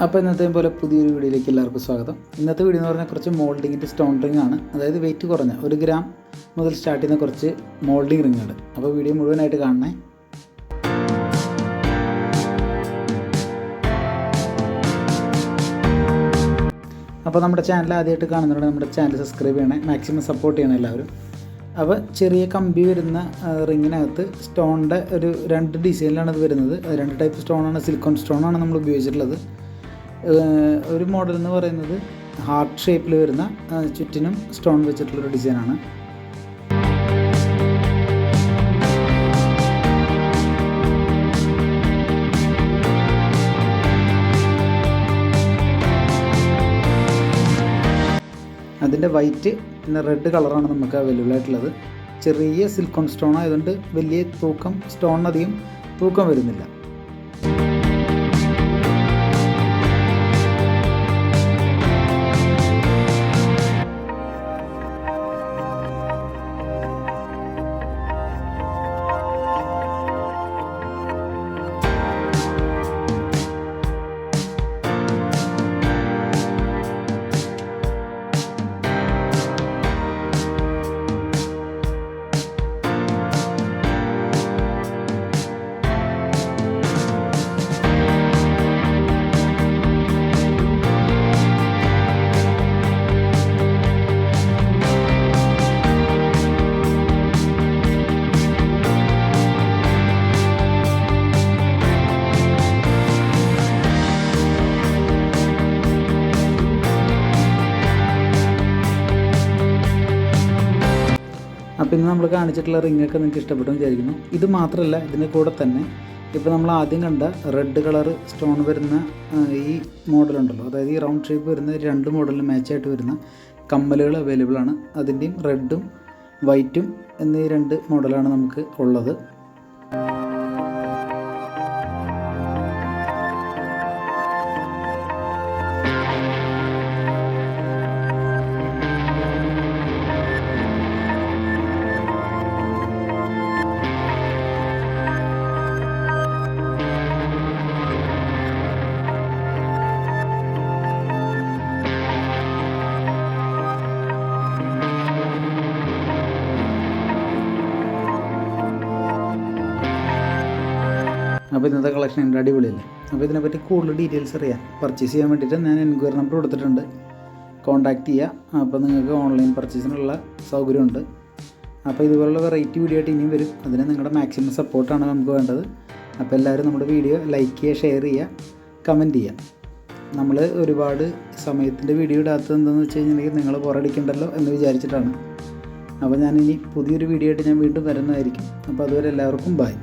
അപ്പോൾ ഇന്നത്തെ പോലെ പുതിയൊരു വീഡിയോയിലേക്ക് എല്ലാവർക്കും സ്വാഗതം. ഇന്നത്തെ വീഡിയോ എന്ന് പറഞ്ഞാൽ കുറച്ച് മോൾഡിങ്ങിൻ്റെ സ്റ്റോൺ റിംഗ് ആണ്. അതായത് വെയിറ്റ് കുറഞ്ഞ 1 ഗ്രാം മുതൽ സ്റ്റാർട്ട് ചെയ്യുന്ന കുറച്ച് മോൾഡിങ് റിങ്ങുകൾ. അപ്പോൾ വീഡിയോ മുഴുവനായിട്ട് കാണണേ. അപ്പോൾ നമ്മുടെ ചാനൽ ആദ്യമായിട്ട് കാണുന്നവരുടെ നമ്മുടെ ചാനൽ സബ്സ്ക്രൈബ് ചെയ്യണേ, മാക്സിമം സപ്പോർട്ട് ചെയ്യണം എല്ലാവരും. അപ്പോൾ ചെറിയ കമ്പി വരുന്ന റിങ്ങിനകത്ത് സ്റ്റോണിൻ്റെ ഒരു 2 ഡിസൈനിലാണ് ഇത് വരുന്നത്. 2 ടൈപ്പ് സ്റ്റോണാണ്. സിലിക്കോൺ സ്റ്റോണാണ് നമ്മൾ ഉപയോഗിച്ചിട്ടുള്ളത്. ഒരു മോഡൽ എന്ന് പറയുന്നത് ഹാർട്ട് ഷേപ്പിൽ വരുന്ന ചുറ്റിനും സ്റ്റോൺ വെച്ചിട്ടുള്ളൊരു ഡിസൈനാണ്. അതിൻ്റെ വൈറ്റ് പിന്നെ റെഡ് കളറാണ് നമുക്ക് അവൈലബിൾ ആയിട്ടുള്ളത്. ചെറിയ സിലിക്കോൺ സ്റ്റോൺ ആയതുകൊണ്ട് വലിയ സ്റ്റോണിനധികം തൂക്കം വരുന്നില്ല. അപ്പോൾ ഇന്ന് നമ്മൾ കാണിച്ചിട്ടുള്ള റിങ്ങൊക്കെ നിങ്ങൾക്ക് ഇഷ്ടപ്പെട്ടു വിചാരിക്കുന്നു. ഇത് മാത്രമല്ല, ഇതിൻ്റെ കൂടെ തന്നെ ഇപ്പോൾ നമ്മൾ ആദ്യം കണ്ട റെഡ് കളർ സ്റ്റോൺ വരുന്ന ഈ മോഡലുണ്ടല്ലോ, അതായത് ഈ റൗണ്ട് ഷേപ്പ് വരുന്ന 2 മോഡലിന് മാച്ചായിട്ട് വരുന്ന കമ്മലുകൾ അവൈലബിൾ ആണ്. അതിൻ്റെയും റെഡും വൈറ്റും എന്നീ 2 മോഡലാണ് നമുക്ക് ഉള്ളത്. അപ്പോൾ ഇന്നത്തെ കളക്ഷൻ ഉണ്ട്, അടിപൊളിയല്ലേ. അപ്പോൾ ഇതിനെപ്പറ്റി കൂടുതൽ ഡീറ്റെയിൽസ് അറിയാൻ പർച്ചേസ് ചെയ്യാൻ വേണ്ടിയിട്ട് ഞാൻ എൻക്വയറി നമ്പർ കൊടുത്തിട്ടുണ്ട്. കോൺടാക്റ്റ് ചെയ്യുക. അപ്പോൾ നിങ്ങൾക്ക് ഓൺലൈൻ പർച്ചേസിനുള്ള സൗകര്യമുണ്ട്. അപ്പോൾ ഇതുപോലുള്ള വെറൈറ്റി വീഡിയോ ആയിട്ട് ഇനിയും വരും. അതിന് നിങ്ങളുടെ മാക്സിമം സപ്പോർട്ടാണ് നമുക്ക് വേണ്ടത്. അപ്പോൾ എല്ലാവരും നമ്മുടെ വീഡിയോ ലൈക്ക് ചെയ്യുക, ഷെയർ ചെയ്യുക, കമൻറ്റ് ചെയ്യുക. നമ്മൾ ഒരുപാട് സമയത്തിൻ്റെ വീഡിയോ ഇടാത്തത് എന്താണെന്ന് വെച്ച് കഴിഞ്ഞിട്ടുണ്ടെങ്കിൽ നിങ്ങൾ ബോറടിക്കണ്ടല്ലോ എന്ന് വിചാരിച്ചിട്ടാണ്. അപ്പോൾ ഞാനിനി പുതിയൊരു വീഡിയോ ആയിട്ട് ഞാൻ വീണ്ടും വരുന്നതായിരിക്കും. അപ്പോൾ അതുവരെ എല്ലാവർക്കും ബൈ.